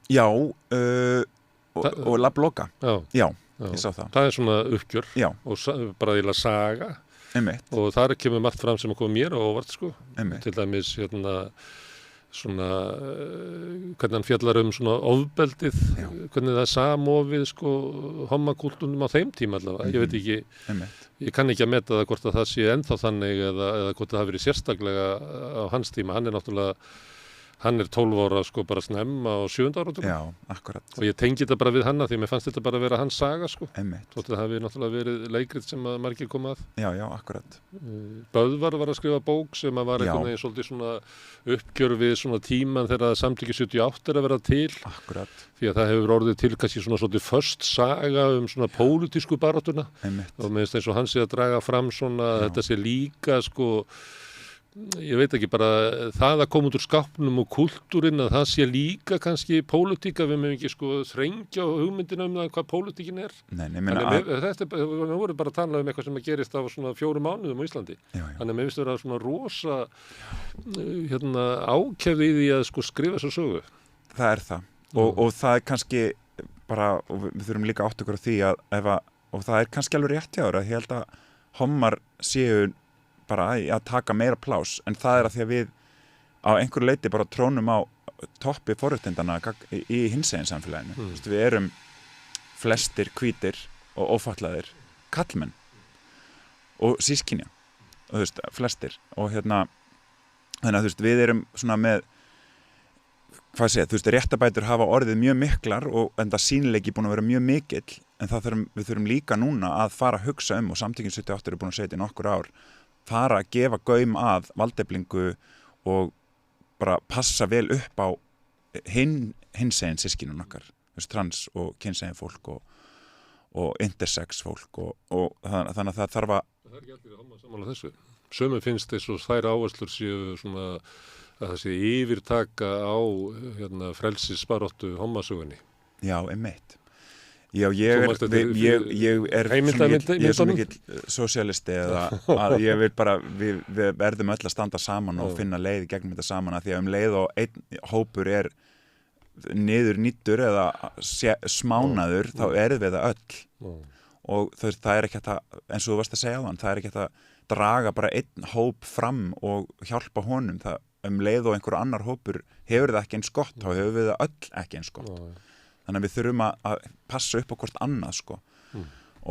Já, og La Bloca. Já, ég sá það. Það er svona uppgjör og bara eiginlega saga. Einmitt. Og þar kemur margt fram sem að koma mér á óvart, sko. Einmitt. Til dæmis svona hvernig hann fjallar svona ofbeldið, hvernig það er samofið, sko, hommakúltunum á þeim tíma allavega. Ég veit ekki, ég kann ekki að meta það hvort að það sé ennþá þannig eða hvort það hafi verið sérstaklega á hans tíma. Hann er 12 ára, sko, bara snemma á 7. áratugum. Já, akkurat. Og ég tengi þetta bara við hanna því mér fannst þetta bara vera hans saga, sko. Einmitt. Þótt það hafi náttúrulega verið leikrit sem að margir koma að. Já, akkurat. Böðvar var að skrifa bók sem að var einhvern veginn svolítið svona uppgjör við svona tíman þegar samtöki 78 er að vera til. Akkurat. Því að það hefur orðið til kannski svona svolítið först saga svona pólitísku baráttuna. Einmitt. Og mér finnst eins og hann sé að draga fram svona þetta sé líka, sko, ég veit ekki, bara það að koma út úr skápnum og kultúrinn að það sé líka kannski pólitík að við mögum ekki, sko, þrengja hugmyndina það hvað pólitíkin er. Nei, við vorum bara að tala eitthvað sem að gerist á svona 4 mánuðum á Íslandi. Já. Þannig að mér finnst vera svona rosa ákefði í því að, sko, skrifa svo sögu. Það er það. Og það er kannski bara, og við þurfum líka átt okkur á því og það er kannski alveg rétt hjá þér að ég held að hommar séu bara að taka meira plás, en það er að því að við á einhverju leiti bara trónum á toppi forréttindana í hinsegin samfélaginu. Við erum flestir hvítir og ófatlaðir kallmenn og sískynja og þú veist, flestir og þannig að þú veist, við erum svona með þú veist, réttabætur hafa orðið mjög miklar og enda sýnileiki búin að vera mjög mikill, en við þurfum líka núna að fara að hugsa og samtökin 78 eru búin að setja í nokkur ár fara að gefa gaum að valdeflingu og bara passa vel upp á hinsegin sískinum okkar, trans og kynsegin fólk og intersex fólk og þannig að það þarf að Það er ekki allir að homma sammála þessu. Sömum finnst þess og þær áherslur séu svona að það sé yfirtaka á frelsisbaráttu hommasögunni. Já, einmitt. Já, ég er svo mikill sósíalisti að ég vil bara, við verðum öll að standa saman og finna leið gegnum þetta saman að því að leið og einn hópur er niður nýttur eða smánaður, þá erum við það öll og það er ekki að, eins og þú varst að segja á hann, það er ekki að draga bara einn hóp fram og hjálpa honum, það leið og einhver annar hópur hefur það ekki eins gott, þá hefur við það öll ekki eins gott. Þannig að við þurfum að passa upp á hvort annað, sko.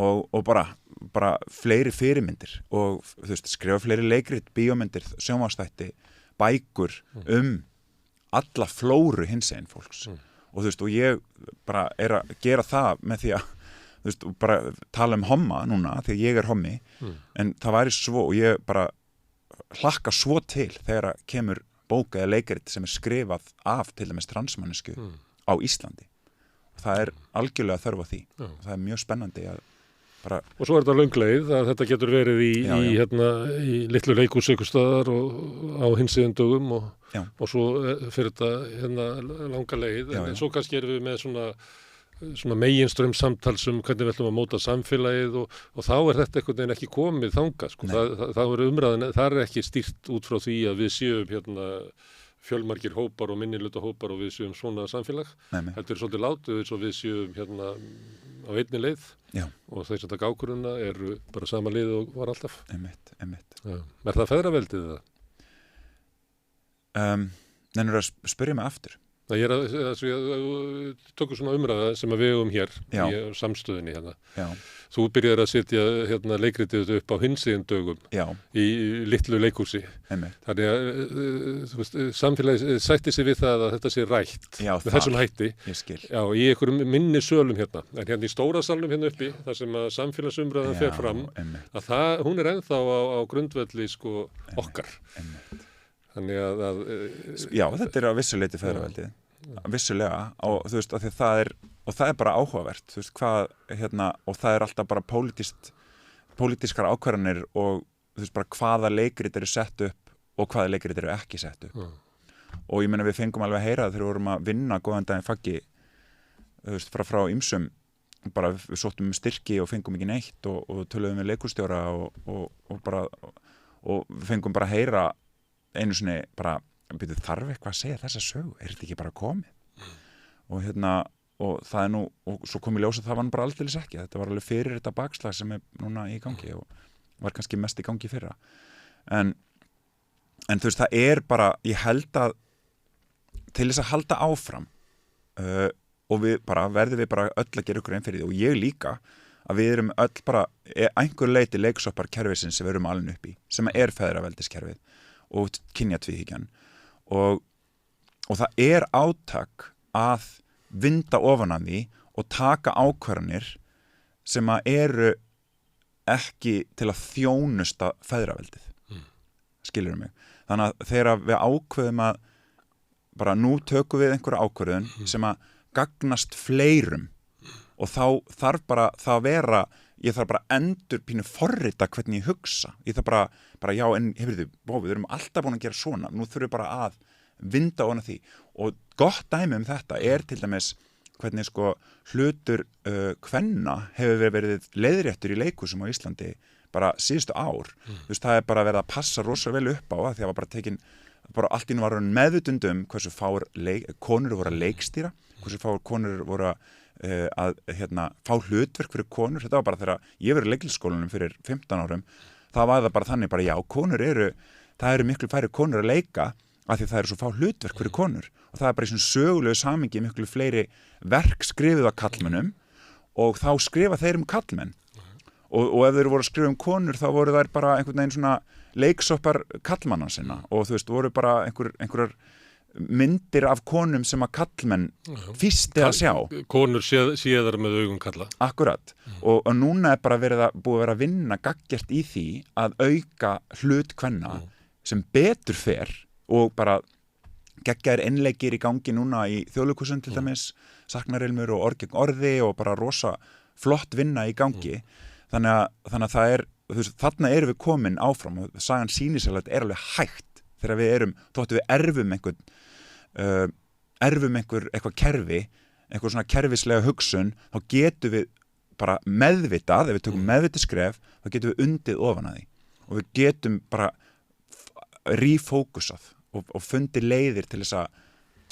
Og bara fleiri fyrirmyndir og þú veist, skrifa fleiri leikrit, bíómyndir, sjónvarpsþætti, bækur alla flóru hinsegin fólks og þú veist, og ég bara að gera það með því að þú veist, bara tala homma núna því að ég hommi, en það væri svo og ég bara hlakka svo til þegar að kemur bók eða leikrit sem skrifað af til dæmis transmannesku á Íslandi og það algjörlega þörf á því og það mjög spennandi að bara... Og svo þetta löngleið að þetta getur verið í litlu leikhús einhvers staðar og á hinsegin dögum og svo fyrir þetta langa leið en svo kannski erum við með svona meginströmm samtal hvernig við ætlum að móta samfélagið og þá þetta einhvern veginn ekki komið þangað sko. Það umræðan, það ekki stýrt út frá því að við séum fjölmargir hópar og minniluta hópar og við séum svona samfélag. Heldur svolítið látið eins og við séum á einni leið og þeir sem taka ákvörðunina eru bara sama leið og var alltaf. Einmitt. Það feðraveldið það? Nennir að spyrja mig aftur. Það tökum svona umræða sem við eigum hér í samstöðinni hérna. Þú byrjar að setja leikritið upp á hinsegin dögum í litlu leikhúsi. Þannig að samfélagið sætti sig við það að þetta sé rætt með þessum hætti. Í einhverjum minni sölum hérna. En hérna í stóra salnum hérna uppi, þar sem að samfélagsumræðan fer fram, að hún ennþá á grundvelli okkar. Þannig að já, þetta að vissu leyti feðraveldið. Vissulega, og þú veist, að það bara áhugavert, þú veist, og það alltaf bara pólitískar ákvarðanir og þú veist, bara hvaða leikrit eru sett upp og hvaða leikrit eru ekki sett upp. Og ég meina við fengum alveg að heyra þegar við vorum að vinna Góðan daginn faggi, þú veist, frá ýmsum, bara við sóttum styrki og fengum ekki neitt og töluðum við leikhússtjóra og við fengum bara að heyra einu sinni bara þarf eitthvað að segja þessa sögu, þetta ekki bara komið og það nú og svo kom í ljós að það var bara aldeilis ekki, þetta var alveg fyrir þetta bakslag sem núna í gangi og var kannski mest í gangi fyrra en þú veist, það bara, ég held að til þess að halda áfram og verðum við bara öll að gera ykkur einn fyrir því og ég líka að við erum öll bara einhver leiti leiksoppar kerfisins sem við erum alveg upp í, sem feðraveldiskerfið og kynjatvíhyggjan og það átak að vinda ofan af því og taka ákvarðanir sem eru ekki til að þjónusta feðraveldið skilurðu mig þannig að þegar við ákveðum að bara nú tökum við einhverja ákvörðun sem að gagnast fleirum og þá þarf bara það að vera ég þarf bara endur pínu forrita hvernig ég hugsa ég þarf bara já en við erum alltaf búin að gera svona nú þurfum við bara að vinda ofan af því og gott dæmi þetta til dæmis hvernig hlutur kvenna hefur verið leiðréttur í leikhúsum á Íslandi bara síðustu ár þú veist það bara verið að passa rosa vel upp á það því að var bara tekin bara allt í nú var meðvitund hversu fár konur voru að leikstýra hversu fár konur voru að fá hlutverk fyrir konur þetta var bara þegar ég verið í leiklisskólanum fyrir 15 árum það var það bara þannig bara já, það eru miklu færri konur að leika af því það eru svo fá hlutverk fyrir konur og það bara í svona sögulegu samingi miklu fleiri verk skrifuð af kallmönnum og þá skrifa þeir kallmenn og ef þeir voru að skrifa konur þá voru þær bara einhvern veginn svona leiksoppar kallmanna sinna og þú veist, voru bara einhverjar myndir af konum sem að kallmenn fyrsti að sjá. Konur séðar með augum kalla. Akkurat. Og núna bara búið að vera að vinna gaggjart í því að auka hlut kvenna sem betur fer og bara geggjaðir einleikir í gangi núna í Þjóðleikhúsinu til dæmis, Saknarilmur og Orð gegn orði og bara rosa flott vinna í gangi. Þannig að það þarna erum við komin áfram og sagan sýnir sér að þetta alveg hægt þegar við þóttu við erfum eitthvað kerfi, eitthvað svona kerfislega hugsun, þá getum við bara meðvitað, ef við tökum meðvitað skref, þá getum við undið ofan að því og við getum bara refókusað og fundið leiðir til þess að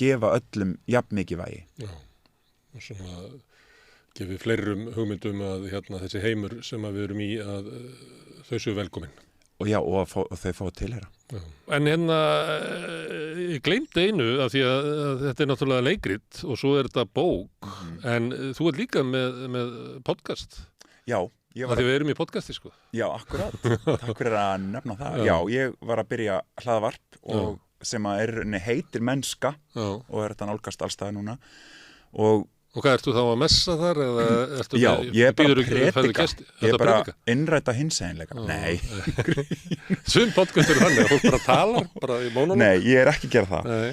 gefa öllum jafn mikið vægi. Já, og svona gefið fleirum hugmyndum að þessi heimur sem við erum í að þau séu velkomin. Og já, og þau fá tilheyra. En ég gleymdi einu af því að þetta náttúrulega leikrit og svo þetta bók, en þú líka með podcast. Já. Af því við erum í podcasti, sko. Já, akkurat. Takk fyrir að nefna það. Já, ég var að byrja hlaðvarp og sem að heitir Mennska og þetta nálgast allstaði núna og hvað, ertu þá að messa þar eða ertu já, ég er bara að predika? Ég er bara að innræta hinseginleika. Nei. Sum podcast eru þannig að fólk bara talar bara í mónunum. Nei, ég er ekki að gera það. Nei.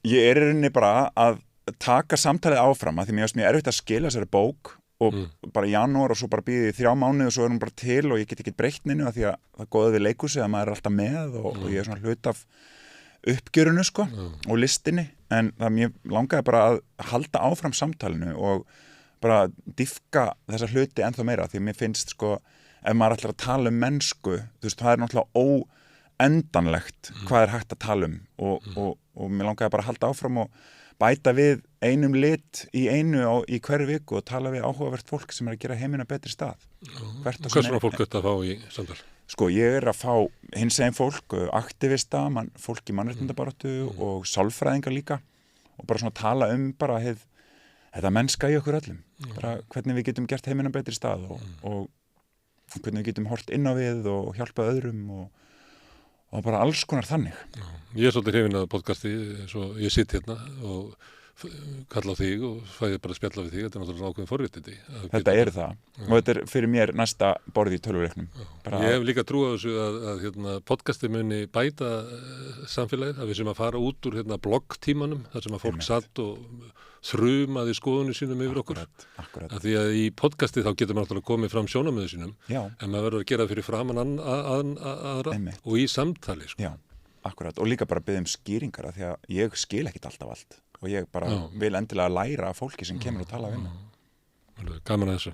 Ég er í rauninni bara að taka samtalið áfram að því mér er erfitt að skila þessari bók og bara í janúar og svo bara býði 3 mánuði og svo er hún bara til og ég get ekki breytt neinu af því að það er góðið við leikhúsið að maður er alltaf með og ég er svona hlut af uppgjörunu sko og listinni en það mér langaði bara að halda áfram samtalinu og bara dýfka þessa hluti ennþá meira því mér finnst sko ef maður ætlar að tala mennsku þú veist það er náttúrulega óendanlegt hvað er hægt að tala og mér langaði bara að halda áfram og bæta við einum lit í hverju viku og tala við áhugavert fólk sem er að gera heiminn að betri stað. Hvers svona fólk þetta að fá í samtal? Sko ég er að fá hinsegin fólk, aktivista, fólk í mannréttindabaráttu og sálfræðingar líka og bara svona tala bara þetta mennska í okkur öllum. Bara hvernig við getum gert heiminn að betri stað og hvernig við getum hort inn á við og hjálpað öðrum og bara alls konar þannig. Já, ég er svolítið hrifinn að podcasti, svo ég sitt hérna og kalla á þig og fæði bara að spjalla við þig, þetta er náttúrulega ákveðin forréttindi. Þetta er það og þetta er fyrir mér næsta borð í tölvuleiknum. Ég hef líka trú á þessu að podcasti muni bæta samfélagið, að við sem að fara út úr bloggtímanum, þar sem að fólk satt og þrumaði skoðunum sínum yfir okkur. Akkurat. Því að í podcasti þá getur maður náttúrulega komið fram sjónarmiðum sínum, en maður verður að gera það fyrir framan aðra og í samtali. Sko. Já, akkurat. Og líka bara biðja skýringar því að ég skil ekkit alltaf allt og ég bara vil endilega læra af fólki sem kemur og tala við mig. Gaman að þessu.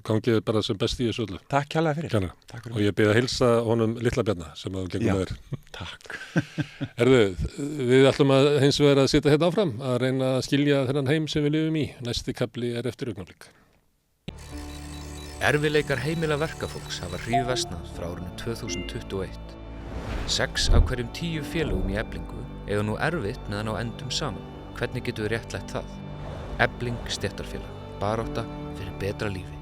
Gangið bara sem best í þessu öllu. Takk kærlega fyrir. Takk fyrir. Og ég bið að heilsa honum Litla Bjarna sem að gegn með þér. Takk. Við ætlum að hins vegar að sitja hérna áfram að reyna að skilja þennan heim sem við lifum í. Næsti kafli er eftir augnablik. Erfiðleikar heimila verkafólks hafa hríðversnað frá árinu 2021. 6 af hverjum 10 félögum í Eflingu eiga nú erfitt með að ná endum saman. Hvernig getum við réttlætt það? Efling stéttarfélag. Barátta fyrir betra lífi.